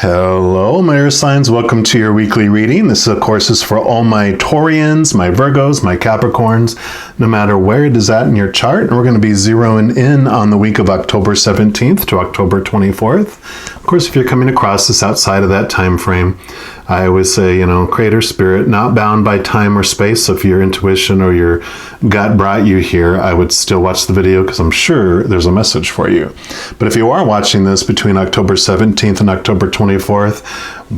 Hello, my Earth signs. Welcome to your weekly reading. This, of course, is for all my Taurians, my Virgos, my Capricorns, no matter where it is at in your chart. And we're going to be zeroing in on the week of October 17th to October 24th. Of course, if you're coming across this outside of that time frame, I always say, creator spirit, not bound by time or space. So if your intuition or your gut brought you here, I would still watch the video because I'm sure there's a message for you. But if you are watching this between October 17th and October 24th,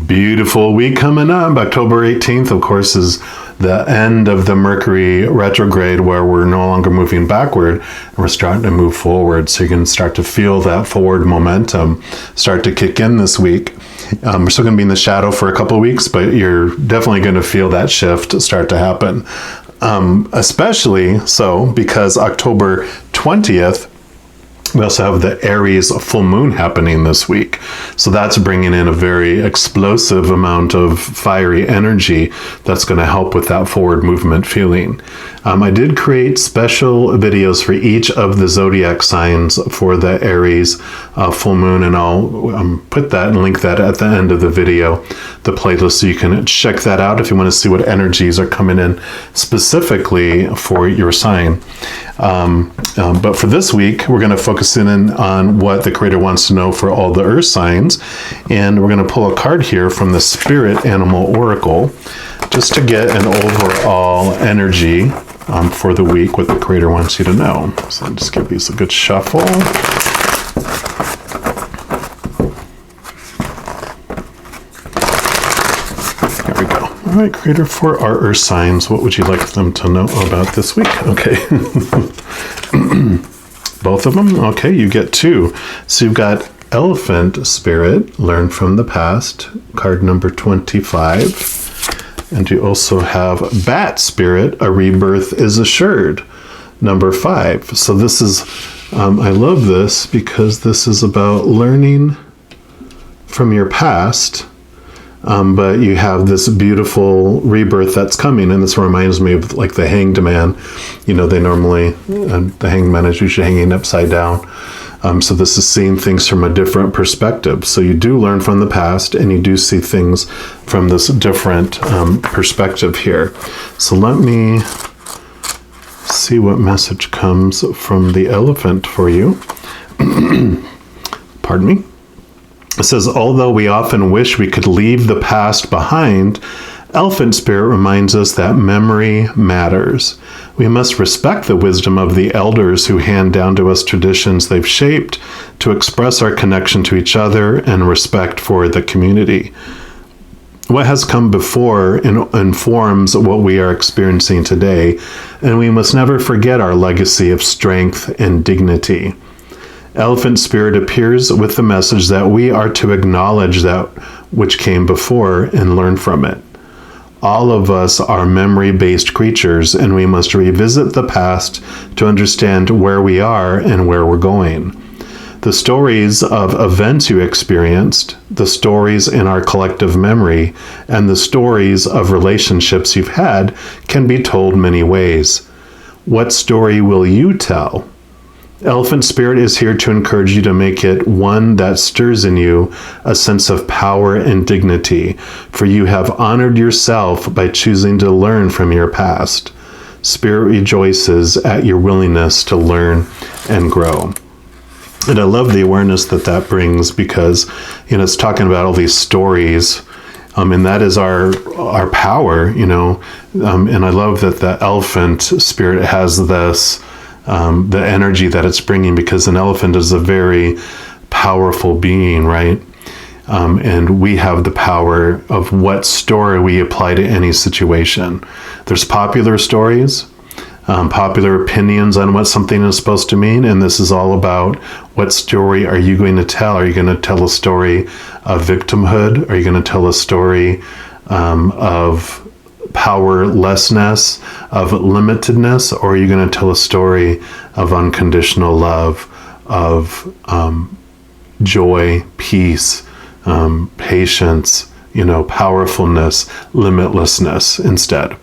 beautiful week coming up. October 18th, of course, is the end of the Mercury retrograde, where we're no longer moving backward and we're starting to move forward. So you can start to feel that forward momentum start to kick in this week. We're still going to be in the shadow for a couple of weeks, but you're definitely going to feel that shift start to happen. Especially so because October 20th, we also have the Aries full moon happening this week. So that's bringing in a very explosive amount of fiery energy that's going to help with that forward movement feeling. I did create special videos for each of the zodiac signs for the Aries full moon, and I'll put that and link that at the end of the video, the playlist, so you can check that out if you want to see what energies are coming in specifically for your sign. But for this week, we're going to focus in on what the Creator wants to know for all the Earth signs. And we're going to pull a card here from the Spirit Animal Oracle, just to get an overall energy for the week, what the Creator wants you to know. So I'll just give these a good shuffle. There we go. All right, Creator, for our Earth signs, what would you like them to know about this week? Okay. Both of them? Okay, you get two. So you've got Elephant Spirit, Learn from the Past, card number 25. And you also have Bat Spirit, A Rebirth is Assured, number 5. So this is, I love this because this is about learning from your past. But you have this beautiful rebirth that's coming, and this reminds me of like the Hanged Man. They normally, the Hanged Man is usually hanging upside down. So this is seeing things from a different perspective. So you do learn from the past, and you do see things from this different perspective here. So let me see what message comes from the elephant for you. Pardon me. It says, although we often wish we could leave the past behind, Elephant Spirit reminds us that memory matters. We must respect the wisdom of the elders who hand down to us traditions they've shaped to express our connection to each other and respect for the community. What has come before informs what we are experiencing today, and we must never forget our legacy of strength and dignity. Elephant Spirit appears with the message that we are to acknowledge that which came before and learn from it. All of us are memory-based creatures, and we must revisit the past to understand where we are and where we're going. The stories of events you experienced, the stories in our collective memory, and the stories of relationships you've had can be told many ways. What story will you tell? Elephant Spirit is here to encourage you to make it one that stirs in you a sense of power and dignity, for you have honored yourself by choosing to learn from your past. Spirit rejoices at your willingness to learn and grow. And I love the awareness that brings, because it's talking about all these stories, and that is our power, and I love that the Elephant Spirit has this the energy that it's bringing, because an elephant is a very powerful being, right? And we have the power of what story we apply to any situation. There's popular stories, popular opinions on what something is supposed to mean, and this is all about what story are you going to tell? Are you going to tell a story of victimhood? Are you going to tell a story of powerlessness, of limitedness, or are you going to tell a story of unconditional love, of joy, peace, patience, powerfulness, limitlessness instead?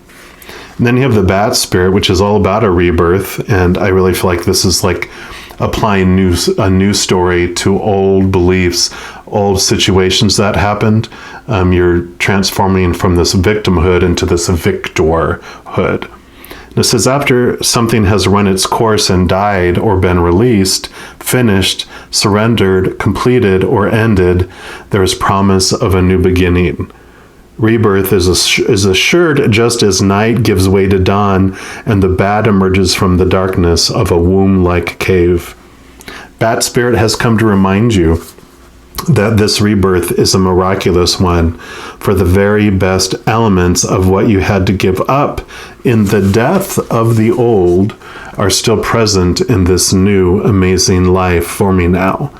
And then you have the Bat Spirit, which is all about a rebirth, and I really feel like this is like applying a new story to old beliefs old situations that happened. You're transforming from this victimhood into this victorhood. It says, after something has run its course and died or been released, finished, surrendered, completed, or ended, there is promise of a new beginning. Rebirth is assured just as night gives way to dawn and the bat emerges from the darkness of a womb-like cave. Bat Spirit has come to remind you that this rebirth is a miraculous one, for the very best elements of what you had to give up in the death of the old are still present in this new amazing life forming now.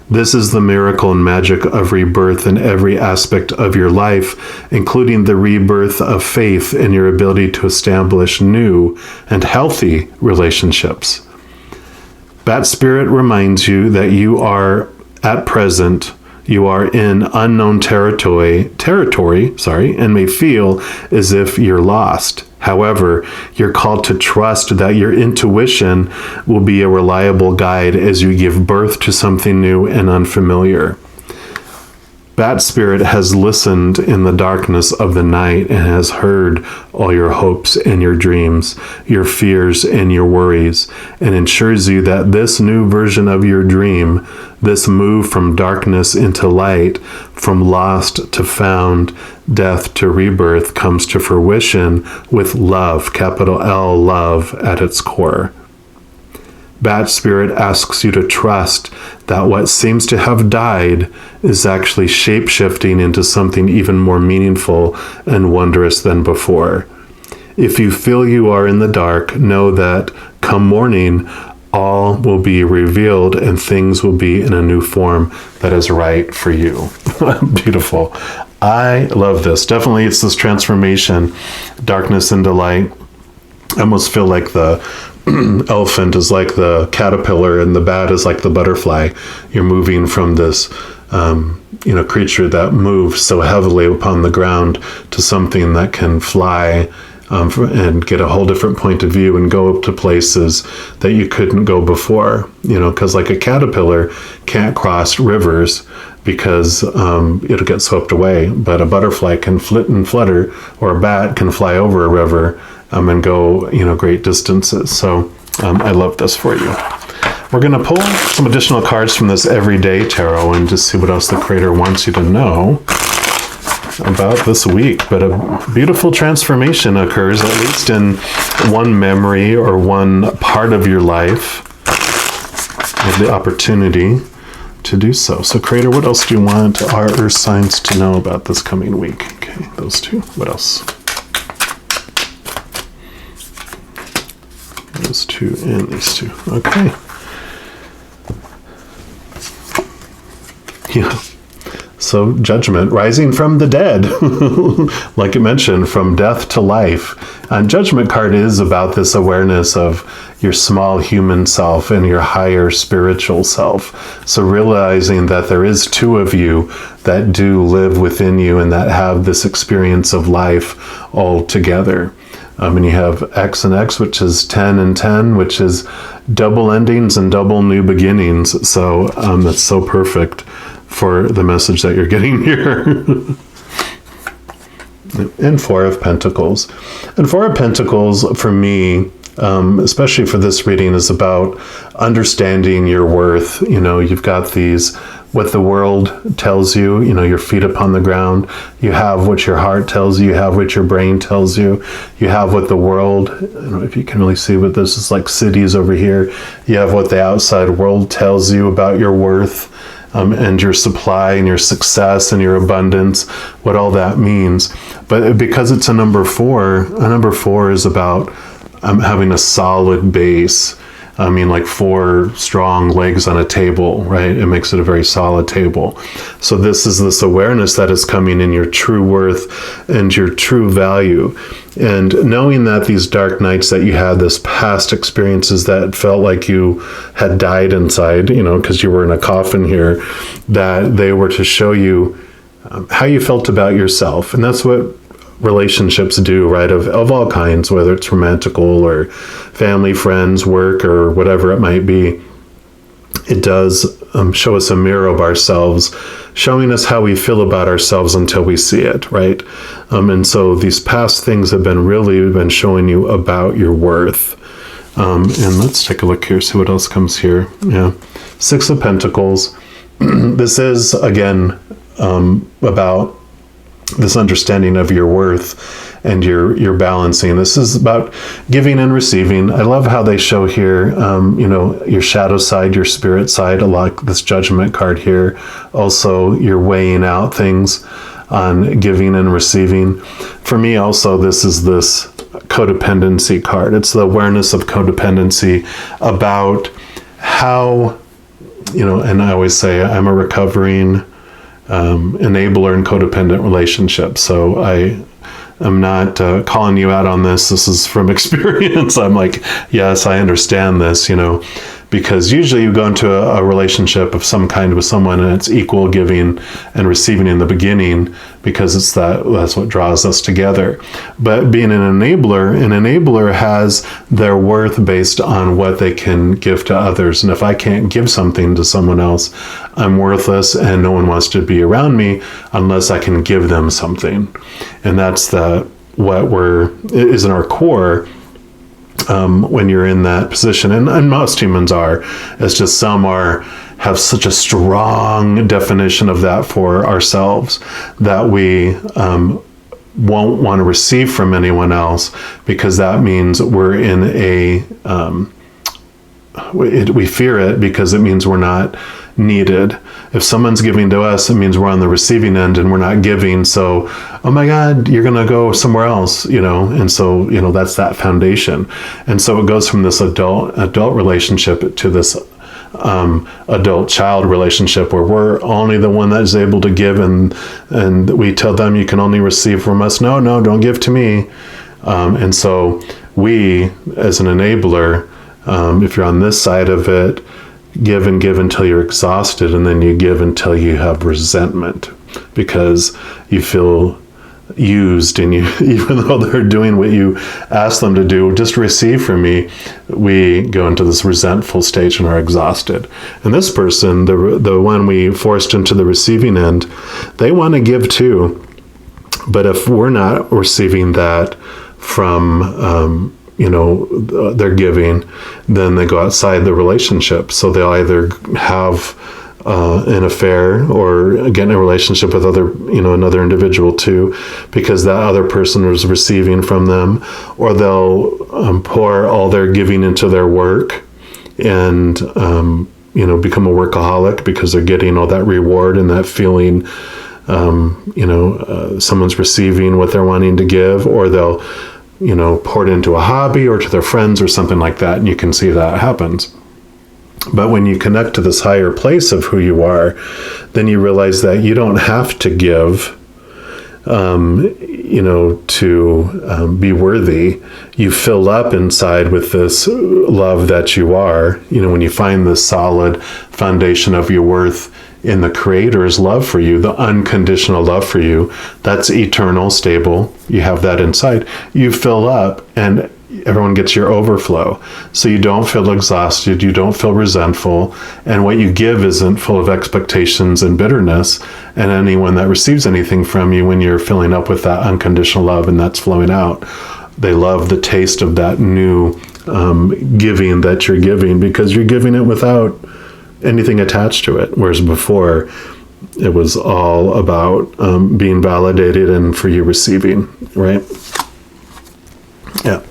This is the miracle and magic of rebirth in every aspect of your life, including the rebirth of faith in your ability to establish new and healthy relationships. Bat Spirit reminds you that you are, at present, you are in unknown territory, and may feel as if you're lost. However, you're called to trust that your intuition will be a reliable guide as you give birth to something new and unfamiliar. Bat Spirit has listened in the darkness of the night and has heard all your hopes and your dreams, your fears and your worries, and ensures you that this new version of your dream, this move from darkness into light, from lost to found, death to rebirth, comes to fruition with love, capital L, love, at its core. Bat Spirit asks you to trust that what seems to have died is actually shape-shifting into something even more meaningful and wondrous than before. If you feel you are in the dark, know that come morning, all will be revealed and things will be in a new form that is right for you. Beautiful. I love this. Definitely it's this transformation, darkness into light. I almost feel like the elephant is like the caterpillar and the bat is like the butterfly. You're moving from this creature that moves so heavily upon the ground to something that can fly and get a whole different point of view and go up to places that you couldn't go before. Because like a caterpillar can't cross rivers because it'll get swept away, but a butterfly can flit and flutter, or a bat can fly over a river and go, great distances. So I love this for you. We're going to pull some additional cards from this Everyday Tarot and just see what else the Creator wants you to know about this week. But a beautiful transformation occurs, at least in one memory or one part of your life. You have the opportunity to do so. So Creator, what else do you want our Earth signs to know about this coming week? Okay, those two. What else? Those two and these two. Okay. Yeah. So Judgment, rising from the dead, like you mentioned, from death to life. And Judgment card is about this awareness of your small human self and your higher spiritual self. So realizing that there is two of you that do live within you and that have this experience of life all together. And you have X and X, which is 10 and 10, which is double endings and double new beginnings. So that's so perfect for the message that you're getting here. And Four of Pentacles. And Four of Pentacles, for me, especially for this reading, is about understanding your worth. You've got these, what the world tells you, your feet upon the ground. You have what your heart tells you. You have what your brain tells you. You have what the world, I don't know if you can really see what this is, like cities over here. You have what the outside world tells you about your worth. And your supply and your success and your abundance, what all that means. But because it's a number four is about having a solid base. Like four strong legs on a table, right? It makes it a very solid table. So this is this awareness that is coming in your true worth and your true value. And knowing that these dark nights that you had, this past experiences that felt like you had died inside, because you were in a coffin here, that they were to show you how you felt about yourself. And that's what relationships do, right? Of all kinds, whether it's romantical or family, friends, work, or whatever it might be. It does show us a mirror of ourselves, showing us how we feel about ourselves until we see it, right? And so these past things have been showing you about your worth. And let's take a look here, see what else comes here. Yeah, Six of Pentacles. This is, again, about this understanding of your worth and your balancing. This is about giving and receiving. I love how they show here, your shadow side, your spirit side, a lot this Judgment card here. Also, you're weighing out things on giving and receiving. For me, also, this is this codependency card. It's the awareness of codependency, about how, and I always say I'm a recovering enabler in codependent relationships. So I'm not calling you out on this. This is from experience. I'm like, yes, I understand this, because usually you go into a relationship of some kind with someone and it's equal giving and receiving in the beginning, because that's what draws us together. But being an enabler has their worth based on what they can give to others. And if I can't give something to someone else, I'm worthless, and no one wants to be around me unless I can give them something. And that's what is in our core. When you're in that position, and most humans are, it's just some have such a strong definition of that for ourselves that we won't want to receive from anyone else, because that means we're in we fear it, because it means we're not needed. If someone's giving to us, it means we're on the receiving end and we're not giving. So, oh my God, you're going to go somewhere else, and so, that's that foundation. And so it goes from this adult relationship to this adult child relationship, where we're only the one that is able to give, and we tell them, you can only receive from us. No, don't give to me. And so we, as an enabler, if you're on this side of it, give and give until you're exhausted, and then you give until you have resentment because you feel used, and you, even though they're doing what you ask them to do, just receive from me, we go into this resentful stage and are exhausted. And this person, the one we forced into the receiving end, they want to give too, but if we're not receiving that from they're giving, then they go outside the relationship. So they'll either have an affair or get in a relationship with another individual too, because that other person is receiving from them, or they'll pour all their giving into their work and become a workaholic because they're getting all that reward and that feeling someone's receiving what they're wanting to give, or they'll pour it into a hobby or to their friends or something like that. And you can see that happens. But when you connect to this higher place of who you are, then you realize that you don't have to give, to be worthy. You fill up inside with this love that you are. When you find this solid foundation of your worth in the Creator's love for you, the unconditional love for you, that's eternal, stable. You have that inside. You fill up, and everyone gets your overflow. So you don't feel exhausted, you don't feel resentful, and what you give isn't full of expectations and bitterness. And anyone that receives anything from you, when you're filling up with that unconditional love and that's flowing out, they love the taste of that new giving that you're giving, because you're giving it without anything attached to it. Whereas before, it was all about being validated and for you receiving, right? Yeah.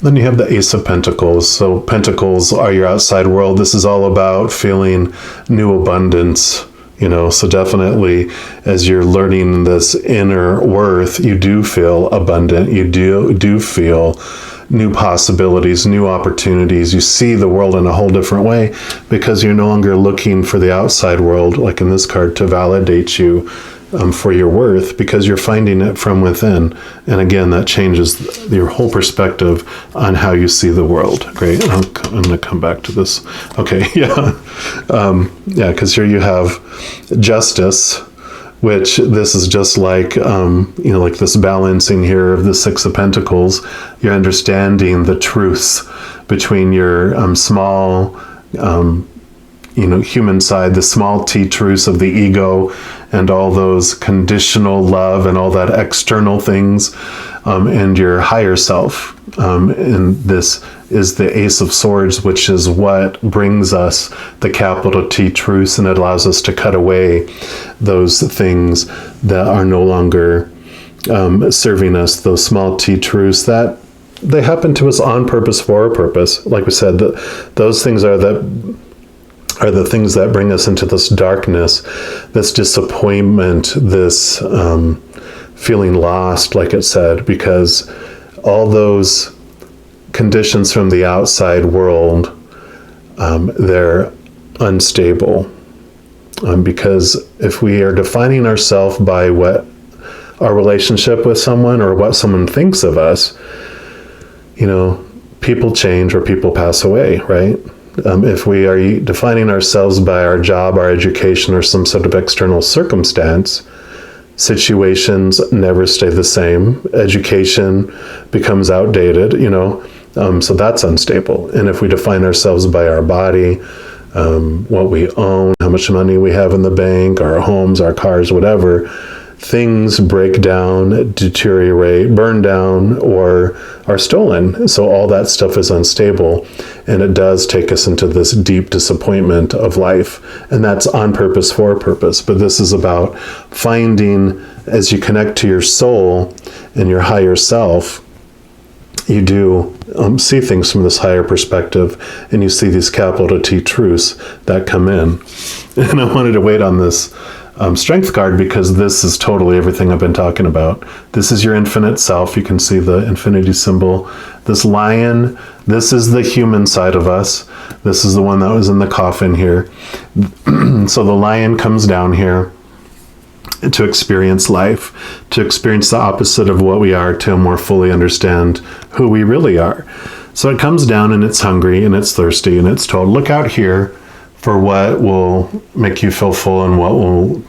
Then you have the Ace of Pentacles. So Pentacles are your outside world. This is all about feeling new abundance, so definitely as you're learning this inner worth, you do feel abundant. You do feel new possibilities, new opportunities. You see the world in a whole different way, because you're no longer looking for the outside world, like in this card, to validate you for your worth, because you're finding it from within. And again, that changes your whole perspective on how you see the world. Great. I'm going to come back to this. Okay. Yeah. Because here you have Justice, which this is just like, like this balancing here of the Six of Pentacles. You're understanding the truths between your small, human side, the small t truths of the ego, and all those conditional love and all that external things, and your higher self. And this is the Ace of Swords, which is what brings us the capital T truths, and it allows us to cut away those things that are no longer serving us, those small t truths that they happen to us on purpose, for a purpose. Like we said, those things are the things that bring us into this darkness, this disappointment, this feeling lost, like it said, because all those conditions from the outside world, they're unstable. Because if we are defining ourselves by what our relationship with someone or what someone thinks of us, people change or people pass away, right? If we are defining ourselves by our job, our education, or some sort of external circumstance, situations never stay the same. Education becomes outdated, so that's unstable. And if we define ourselves by our body, what we own, how much money we have in the bank, our homes, our cars, whatever, things break down, deteriorate, burn down, or are stolen. So all that stuff is unstable, and it does take us into this deep disappointment of life. And that's on purpose, for a purpose. But this is about finding, as you connect to your soul and your higher self, you do see things from this higher perspective, and you see these capital T truths that come in. And I wanted to wait on this strength card, because this is totally everything I've been talking about. This is your infinite self. You can see the infinity symbol. This lion, this is the human side of us. This is the one that was in the coffin here. So the lion comes down here to experience life, to experience the opposite of what we are, to more fully understand who we really are. So it comes down and it's hungry and it's thirsty, and it's told, look out here for what will make you feel full and what will,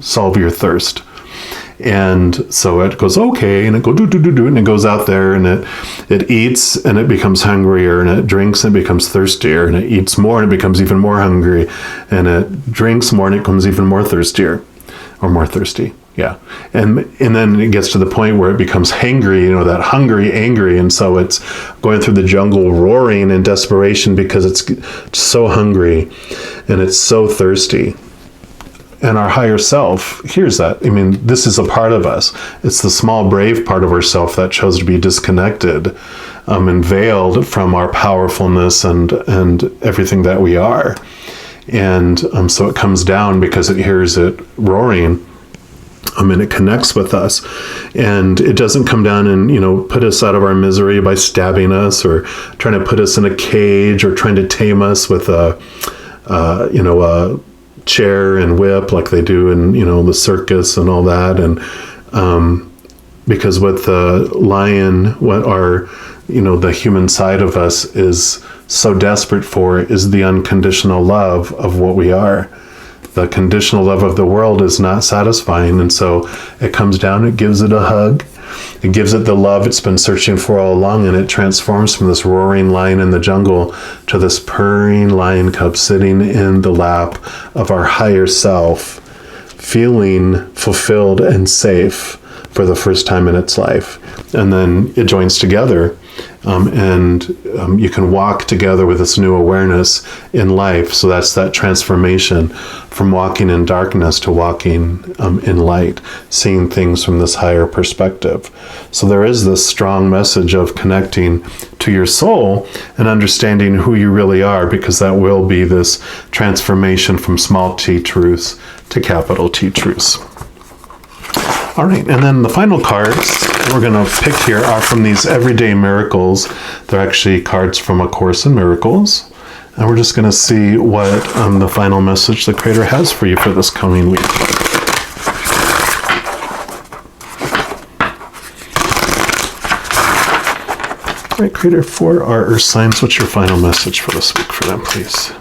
solve your thirst. And so it goes, okay, and it goes do, and it goes out there, and it eats, and it becomes hungrier, and it drinks, and it becomes thirstier, and it eats more, and it becomes even more hungry, and it drinks more, and it becomes even more thirstier, or more thirsty. Yeah. And then it gets to the point where it becomes hangry, that hungry, angry. And so it's going through the jungle roaring in desperation because it's so hungry and it's so thirsty. And our higher self hears that. This is a part of us. It's the small, brave part of ourself that chose to be disconnected and veiled from our powerfulness and everything that we are. And so it comes down because it hears it roaring. And it connects with us, and it doesn't come down and, put us out of our misery by stabbing us or trying to put us in a cage or trying to tame us with a chair and whip like they do in, the circus and all that. And because what the lion, what our, the human side of us is so desperate for is the unconditional love of what we are. The conditional love of the world is not satisfying, and so it comes down, it gives it a hug, it gives it the love it's been searching for all along, and it transforms from this roaring lion in the jungle to this purring lion cub sitting in the lap of our higher self, feeling fulfilled and safe for the first time in its life. And then it joins together, and you can walk together with this new awareness in life. So that's that transformation from walking in darkness to walking in light, seeing things from this higher perspective. So there is this strong message of connecting to your soul and understanding who you really are, because that will be this transformation from small t truths to capital T truths. All right, and then the final cards we're going to pick here are from these Everyday Miracles. They're actually cards from A Course in Miracles. And we're just going to see what the final message the Creator has for you for this coming week. All right, Creator, for our Earth signs, what's your final message for this week for them, please?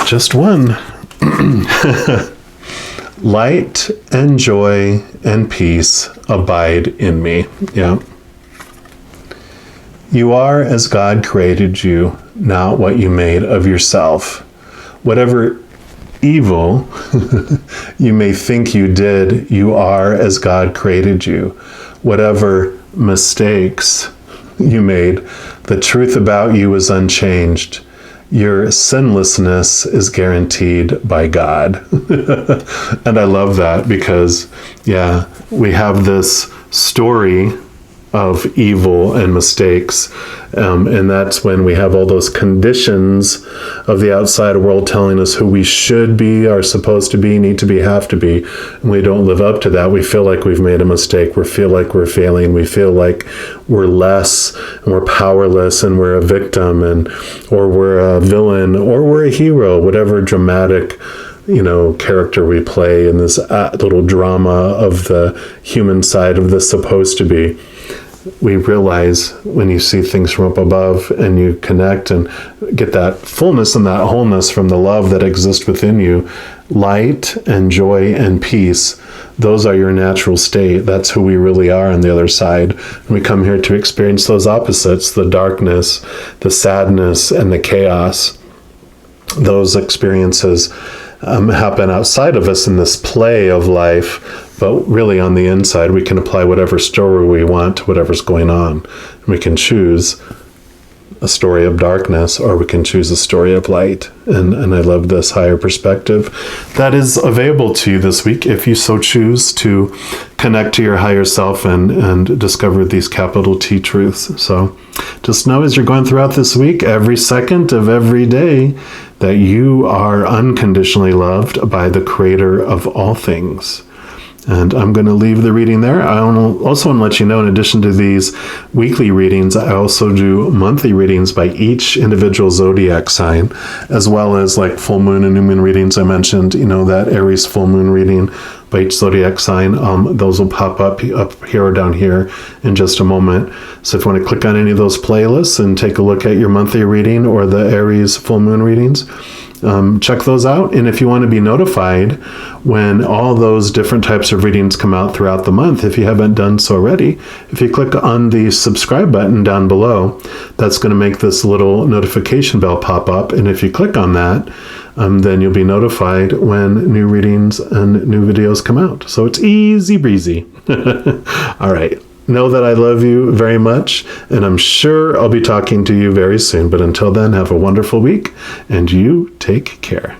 Just one. Light and joy and peace abide in me. Yeah. You are as God created you, not what you made of yourself. Whatever evil you may think you did, you are as God created you. Whatever mistakes you made, the truth about you is unchanged. Your sinlessness is guaranteed by God. And I love that because, yeah, we have this story of evil and mistakes. And that's when we have all those conditions of the outside world telling us who we should be, are supposed to be, need to be, have to be. And we don't live up to that. We feel like we've made a mistake. We feel like we're failing. We feel like we're less and we're powerless and we're a victim or we're a villain or we're a hero, whatever dramatic character we play in this little drama of the human side of the supposed to be. We realize when you see things from up above and you connect and get that fullness and that wholeness from the love that exists within you, light and joy and peace, those are your natural state. That's who we really are on the other side. And we come here to experience those opposites, the darkness, the sadness, and the chaos. Those experiences happen outside of us in this play of life, but really on the inside, we can apply whatever story we want to whatever's going on. We can choose a story of darkness, or we can choose a story of light. And I love this higher perspective that is available to you this week if you so choose to connect to your higher self and discover these capital T truths. So just know as you're going throughout this week, every second of every day, that you are unconditionally loved by the Creator of all things. And I'm going to leave the reading there. I also want to let you know, in addition to these weekly readings, I also do monthly readings by each individual zodiac sign, as well as like full moon and new moon readings. I mentioned, that Aries full moon reading by each zodiac sign. Those will pop up here or down here in just a moment. So if you want to click on any of those playlists and take a look at your monthly reading or the Aries full moon readings, check those out. And if you want to be notified when all those different types of readings come out throughout the month, if you haven't done so already, if you click on the subscribe button down below, that's going to make this little notification bell pop up. And if you click on that, then you'll be notified when new readings and new videos come out. So it's easy breezy. All right. Know that I love you very much, and I'm sure I'll be talking to you very soon. But until then, have a wonderful week, and you take care.